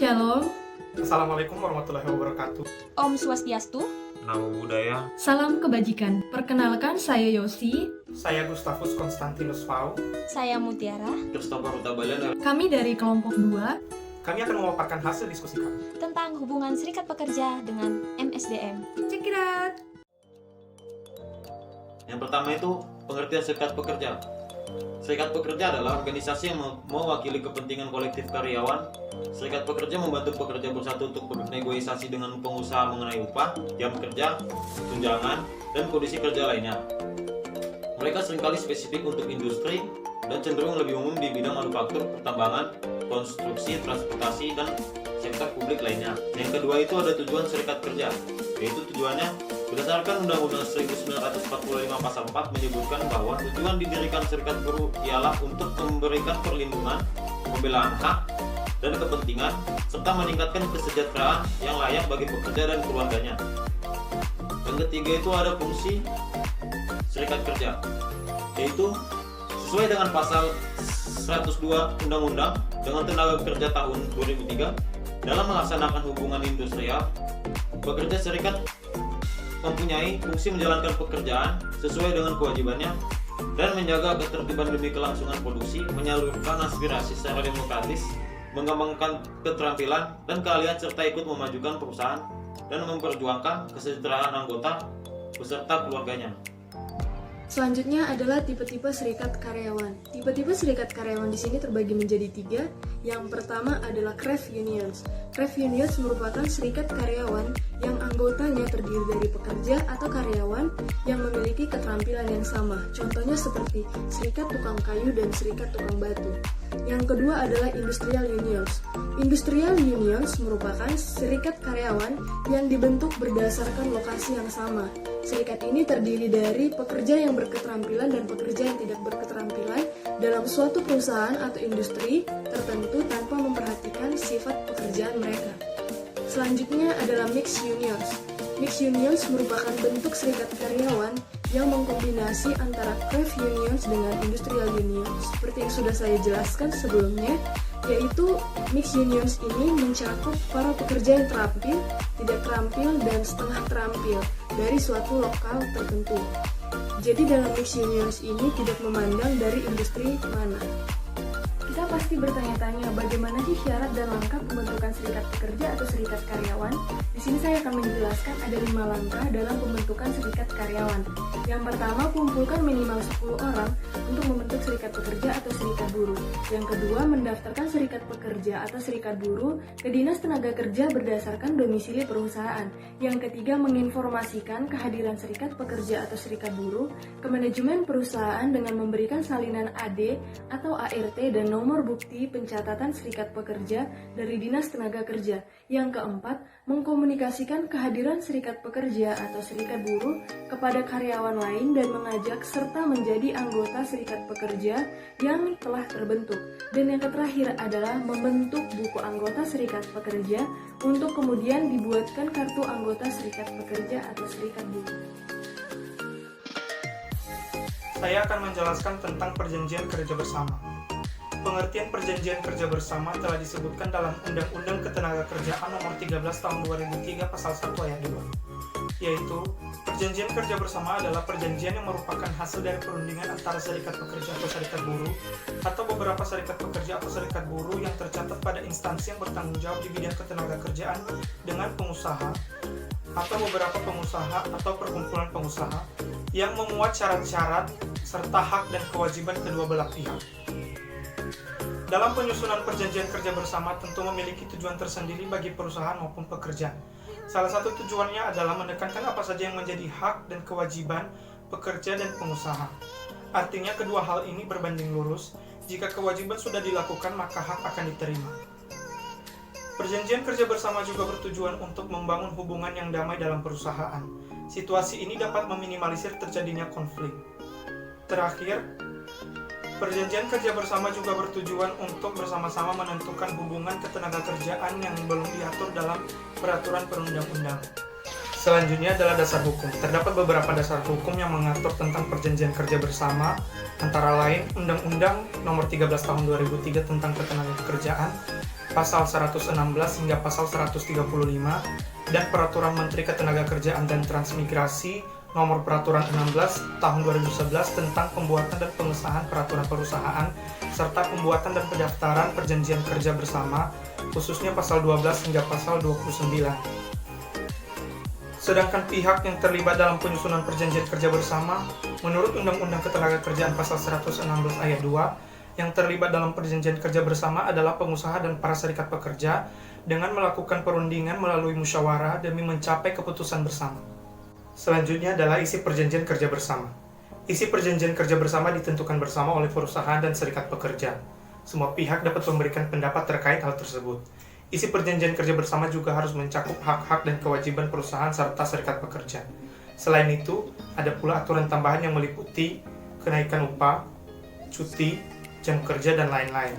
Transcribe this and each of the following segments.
Shalom, Assalamualaikum warahmatullahi wabarakatuh. Om Swastiastu. Namo Buddhaya. salam kebajikan. Perkenalkan, saya Yosi. Saya Gustavus Konstantinus Pau. Saya Mutiara. Christopher Utabalan. Kami dari kelompok 2. Kami akan memaparkan hasil diskusi kami. Tentang hubungan serikat pekerja dengan MSDM. Check it out. Yang pertama itu pengertian serikat pekerja. Serikat pekerja adalah organisasi yang mewakili kepentingan kolektif karyawan. Serikat pekerja membantu pekerja bersatu untuk bernegosiasi dengan pengusaha mengenai upah, jam kerja, tunjangan, dan kondisi kerja lainnya. Mereka seringkali spesifik untuk industri dan cenderung lebih umum di bidang manufaktur, pertambangan, konstruksi, transportasi, dan sektor publik lainnya. Yang kedua itu ada tujuan serikat kerja, yaitu tujuannya berdasarkan Undang-Undang 1945 Pasal 4 menyebutkan bahwa tujuan didirikan serikat buruh ialah untuk memberikan perlindungan, pembelaan hak dan kepentingan, serta meningkatkan kesejahteraan yang layak bagi pekerja dan keluarganya. Yang ketiga itu ada fungsi serikat kerja, yaitu sesuai dengan Pasal 102 Undang-Undang dengan Tenaga Kerja tahun 2003 dalam melaksanakan hubungan industrial, pekerja serikat mempunyai fungsi menjalankan pekerjaan sesuai dengan kewajibannya dan menjaga ketertiban demi kelangsungan produksi, menyalurkan aspirasi secara demokratis, mengembangkan keterampilan dan keahlian serta ikut memajukan perusahaan dan memperjuangkan kesejahteraan anggota beserta keluarganya. Selanjutnya adalah tipe-tipe serikat karyawan. Tipe-tipe serikat karyawan di sini terbagi menjadi 3. Yang pertama adalah craft unions. Craft unions merupakan serikat karyawan yang anggotanya terdiri dari pekerja atau karyawan yang memiliki keterampilan yang sama. Contohnya seperti serikat tukang kayu dan serikat tukang batu. Yang kedua adalah industrial unions. Industrial unions merupakan serikat karyawan yang dibentuk berdasarkan lokasi yang sama. Serikat ini terdiri dari pekerja yang berketerampilan dan pekerja yang tidak berketerampilan dalam suatu perusahaan atau industri tertentu tanpa memperhatikan sifat pekerjaan mereka. Selanjutnya adalah mixed unions. Mixed unions merupakan bentuk serikat karyawan yang mengkombinasi antara craft unions dengan industrial unions. Seperti yang sudah saya jelaskan sebelumnya, yaitu mixed unions ini mencakup para pekerja yang terampil, tidak terampil, dan setengah terampil dari suatu lokal tertentu. Jadi dalam mixed unions ini tidak memandang dari industri mana. Kita pasti bertanya-tanya bagaimana sih syarat dan langkah pembentukan serikat pekerja atau serikat karyawan. Di sini saya akan menjelaskan ada 5 langkah dalam pembentukan serikat karyawan. Yang pertama, kumpulkan minimal 10 orang untuk membentuk serikat pekerja atau serikat buruh. Yang kedua, mendaftarkan serikat pekerja atau serikat buruh ke Dinas Tenaga Kerja berdasarkan domisili perusahaan. Yang ketiga, menginformasikan kehadiran serikat pekerja atau serikat buruh ke manajemen perusahaan dengan memberikan salinan AD atau ART dan nomor bukti pencatatan serikat pekerja dari Dinas Tenaga Kerja. Yang keempat, mengkomunikasikan kehadiran serikat pekerja atau serikat buruh kepada karyawan lain dan mengajak serta menjadi anggota serikat pekerja yang telah terbentuk. Dan yang terakhir adalah membentuk buku anggota serikat pekerja untuk kemudian dibuatkan kartu anggota serikat pekerja atau serikat buruh. Saya akan menjelaskan tentang perjanjian kerja bersama. Pengertian perjanjian kerja bersama telah disebutkan dalam Undang-Undang Ketenagakerjaan Nomor 13 Tahun 2003 Pasal 1 Ayat 2, yaitu perjanjian kerja bersama adalah perjanjian yang merupakan hasil dari perundingan antara serikat pekerja atau serikat buruh atau beberapa serikat pekerja atau serikat buruh yang tercatat pada instansi yang bertanggung jawab di bidang ketenagakerjaan dengan pengusaha atau beberapa pengusaha atau perkumpulan pengusaha yang memuat syarat-syarat serta hak dan kewajiban kedua belah pihak. Dalam penyusunan perjanjian kerja bersama tentu memiliki tujuan tersendiri bagi perusahaan maupun pekerja. Salah satu tujuannya adalah menekankan apa saja yang menjadi hak dan kewajiban pekerja dan pengusaha. Artinya kedua hal ini berbanding lurus. Jika kewajiban sudah dilakukan, maka hak akan diterima. Perjanjian kerja bersama juga bertujuan untuk membangun hubungan yang damai dalam perusahaan. Situasi ini dapat meminimalisir terjadinya konflik. Terakhir, perjanjian kerja bersama juga bertujuan untuk bersama-sama menentukan hubungan ketenagakerjaan yang belum diatur dalam peraturan perundang-undang. Selanjutnya adalah dasar hukum. Terdapat beberapa dasar hukum yang mengatur tentang perjanjian kerja bersama, antara lain Undang-Undang Nomor 13 Tahun 2003 tentang Ketenagakerjaan, pasal 116 hingga pasal 135, dan Peraturan Menteri Ketenagakerjaan dan Transmigrasi Nomor Peraturan 16 Tahun 2011 tentang pembuatan dan pengesahan peraturan perusahaan serta pembuatan dan pendaftaran perjanjian kerja bersama, khususnya pasal 12 hingga pasal 29. Sedangkan pihak yang terlibat dalam penyusunan perjanjian kerja bersama, menurut Undang-Undang Ketenagakerjaan pasal 116 ayat 2, yang terlibat dalam perjanjian kerja bersama adalah pengusaha dan para serikat pekerja dengan melakukan perundingan melalui musyawarah demi mencapai keputusan bersama. Selanjutnya adalah isi perjanjian kerja bersama. Isi perjanjian kerja bersama ditentukan bersama oleh perusahaan dan serikat pekerja. Semua pihak dapat memberikan pendapat terkait hal tersebut. Isi perjanjian kerja bersama juga harus mencakup hak-hak dan kewajiban perusahaan serta serikat pekerja. Selain itu, ada pula aturan tambahan yang meliputi kenaikan upah, cuti, jam kerja, dan lain-lain.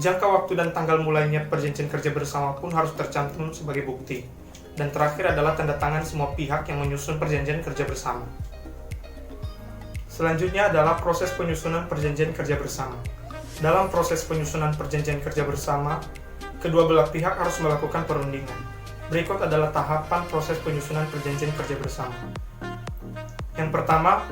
Jangka waktu dan tanggal mulainya perjanjian kerja bersama pun harus tercantum sebagai bukti. Dan terakhir adalah tanda tangan semua pihak yang menyusun perjanjian kerja bersama. Selanjutnya adalah proses penyusunan perjanjian kerja bersama. Dalam proses penyusunan perjanjian kerja bersama, kedua belah pihak harus melakukan perundingan. Berikut adalah tahapan proses penyusunan perjanjian kerja bersama. Yang pertama,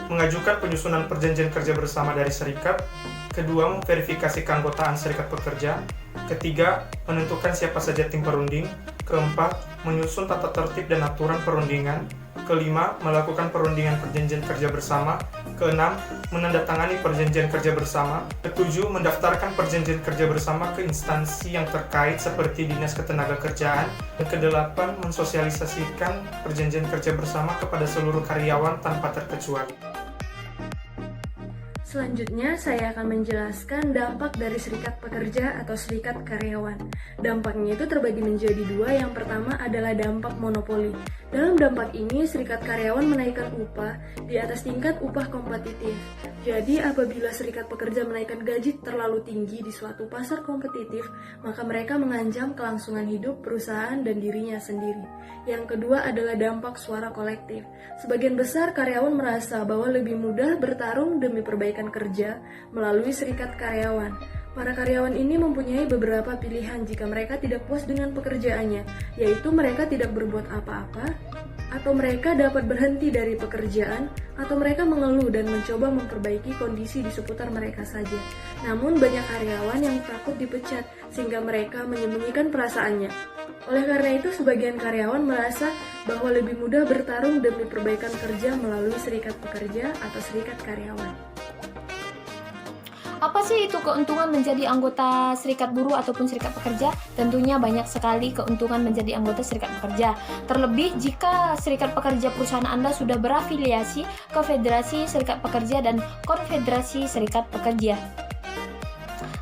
mengajukan penyusunan perjanjian kerja bersama dari serikat. Kedua, memverifikasi keanggotaan serikat pekerja. Ketiga, menentukan siapa saja tim perunding. Keempat, menyusun tata tertib dan aturan perundingan. Kelima, melakukan perundingan perjanjian kerja bersama. Keenam, menandatangani perjanjian kerja bersama. Ketujuh, mendaftarkan perjanjian kerja bersama ke instansi yang terkait seperti Dinas Ketenagakerjaan. Dan kedelapan, mensosialisasikan perjanjian kerja bersama kepada seluruh karyawan tanpa terkecuali. Selanjutnya, saya akan menjelaskan dampak dari serikat pekerja atau serikat karyawan. Dampaknya itu terbagi menjadi dua. Yang pertama adalah dampak monopoli. Dalam dampak ini, serikat karyawan menaikkan upah di atas tingkat upah kompetitif. Jadi, apabila serikat pekerja menaikkan gaji terlalu tinggi di suatu pasar kompetitif, maka mereka mengancam kelangsungan hidup perusahaan dan dirinya sendiri. Yang kedua adalah dampak suara kolektif. Sebagian besar karyawan merasa bahwa lebih mudah bertarung demi perbaikan kerja melalui serikat karyawan. Para karyawan ini mempunyai beberapa pilihan jika mereka tidak puas dengan pekerjaannya, yaitu mereka tidak berbuat apa-apa, atau mereka dapat berhenti dari pekerjaan, atau mereka mengeluh dan mencoba memperbaiki kondisi di seputar mereka saja. Namun banyak karyawan yang takut dipecat, sehingga mereka menyembunyikan perasaannya. Oleh karena itu, sebagian karyawan merasa bahwa lebih mudah bertarung demi perbaikan kerja melalui serikat pekerja atau serikat karyawan. Apa sih itu keuntungan menjadi anggota serikat buruh ataupun serikat pekerja? Tentunya banyak sekali keuntungan menjadi anggota serikat pekerja. Terlebih jika serikat pekerja perusahaan Anda sudah berafiliasi ke Federasi Serikat Pekerja dan Konfederasi Serikat Pekerja.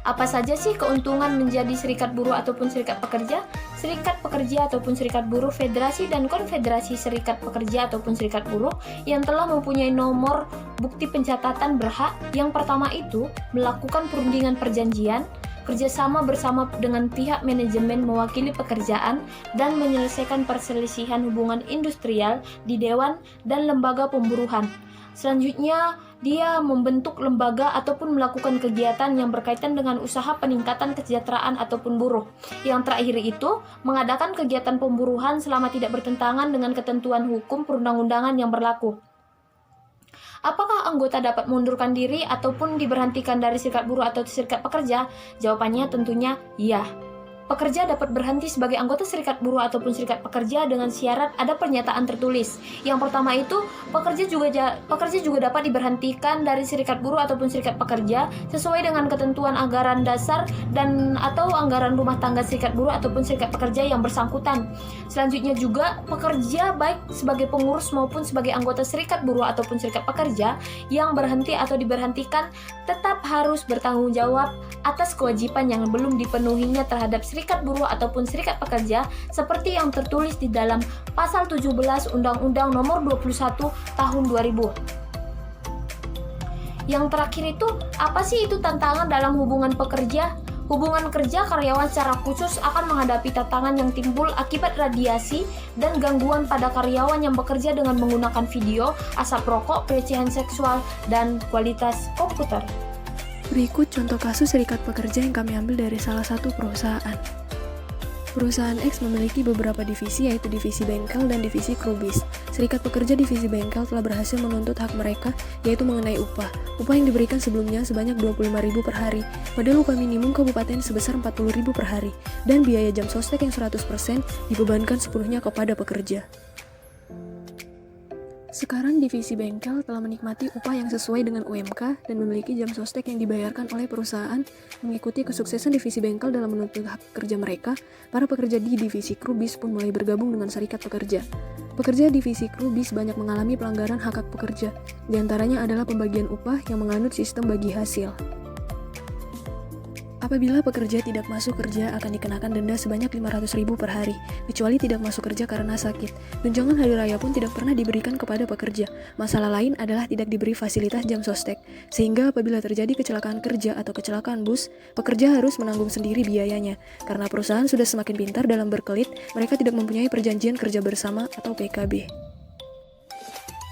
Apa saja sih keuntungan menjadi serikat buruh ataupun serikat pekerja? Serikat pekerja ataupun serikat buruh, federasi dan konfederasi serikat pekerja ataupun serikat buruh yang telah mempunyai nomor bukti pencatatan berhak. Yang pertama itu melakukan perundingan perjanjian, kerjasama bersama dengan pihak manajemen mewakili pekerjaan, dan menyelesaikan perselisihan hubungan industrial di dewan dan lembaga pemburuhan. Selanjutnya, dia membentuk lembaga ataupun melakukan kegiatan yang berkaitan dengan usaha peningkatan kesejahteraan ataupun buruh. Yang terakhir itu, mengadakan kegiatan pemburuhan selama tidak bertentangan dengan ketentuan hukum perundang-undangan yang berlaku. Apakah anggota dapat mengundurkan diri ataupun diberhentikan dari serikat buruh atau serikat pekerja? Jawabannya tentunya iya. Pekerja dapat berhenti sebagai anggota serikat buruh ataupun serikat pekerja dengan syarat ada pernyataan tertulis. Yang pertama itu, pekerja juga dapat diberhentikan dari serikat buruh ataupun serikat pekerja sesuai dengan ketentuan anggaran dasar dan atau anggaran rumah tangga serikat buruh ataupun serikat pekerja yang bersangkutan. Selanjutnya juga, pekerja baik sebagai pengurus maupun sebagai anggota serikat buruh ataupun serikat pekerja yang berhenti atau diberhentikan tetap harus bertanggung jawab atas kewajiban yang belum dipenuhinya terhadap serikat buruh ataupun serikat pekerja seperti yang tertulis di dalam pasal 17 Undang-Undang Nomor 21 Tahun 2000. Yang terakhir itu, apa sih itu tantangan dalam hubungan pekerja? Hubungan kerja karyawan secara khusus akan menghadapi tantangan yang timbul akibat radiasi dan gangguan pada karyawan yang bekerja dengan menggunakan video, asap rokok, pelecehan seksual, dan kualitas komputer. Berikut contoh kasus serikat pekerja yang kami ambil dari salah satu perusahaan. Perusahaan X memiliki beberapa divisi, yaitu divisi bengkel dan divisi kru bis. Serikat pekerja divisi bengkel telah berhasil menuntut hak mereka, yaitu mengenai upah. Upah yang diberikan sebelumnya sebanyak 25.000 per hari, padahal upah minimum kabupaten sebesar 40.000 per hari, dan biaya jam sostek yang 100% dibebankan sepenuhnya kepada pekerja. Sekarang divisi bengkel telah menikmati upah yang sesuai dengan UMK dan memiliki jam sostek yang dibayarkan oleh perusahaan. Mengikuti kesuksesan divisi bengkel dalam menuntut hak kerja mereka, para pekerja di divisi kru bis pun mulai bergabung dengan serikat pekerja. Pekerja divisi kru bis banyak mengalami pelanggaran hak pekerja, di antaranya adalah pembagian upah yang menganut sistem bagi hasil. Apabila pekerja tidak masuk kerja akan dikenakan denda sebanyak 500.000 per hari, kecuali tidak masuk kerja karena sakit. Tunjangan hari raya pun tidak pernah diberikan kepada pekerja. Masalah lain adalah tidak diberi fasilitas jam sostek, sehingga apabila terjadi kecelakaan kerja atau kecelakaan bus, pekerja harus menanggung sendiri biayanya. Karena perusahaan sudah semakin pintar dalam berkelit, mereka tidak mempunyai perjanjian kerja bersama atau PKB.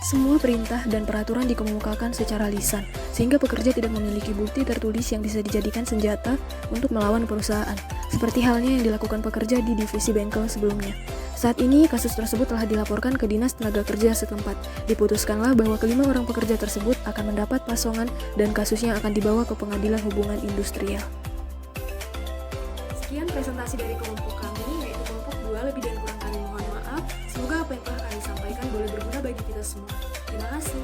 Semua perintah dan peraturan dikemukakan secara lisan, sehingga pekerja tidak memiliki bukti tertulis yang bisa dijadikan senjata untuk melawan perusahaan, seperti halnya yang dilakukan pekerja di divisi bengkel sebelumnya. Saat ini, kasus tersebut telah dilaporkan ke Dinas Tenaga Kerja setempat. Diputuskanlah bahwa kelima orang pekerja tersebut akan mendapat pasongan dan kasusnya akan dibawa ke Pengadilan Hubungan Industrial. Sekian presentasi dari kelompok kami, yaitu kelompok 2. Lebih dan kurang kami mohon maaf. Semoga apa yang telah kami sampaikan boleh berguna bagi kita semua. Terima kasih.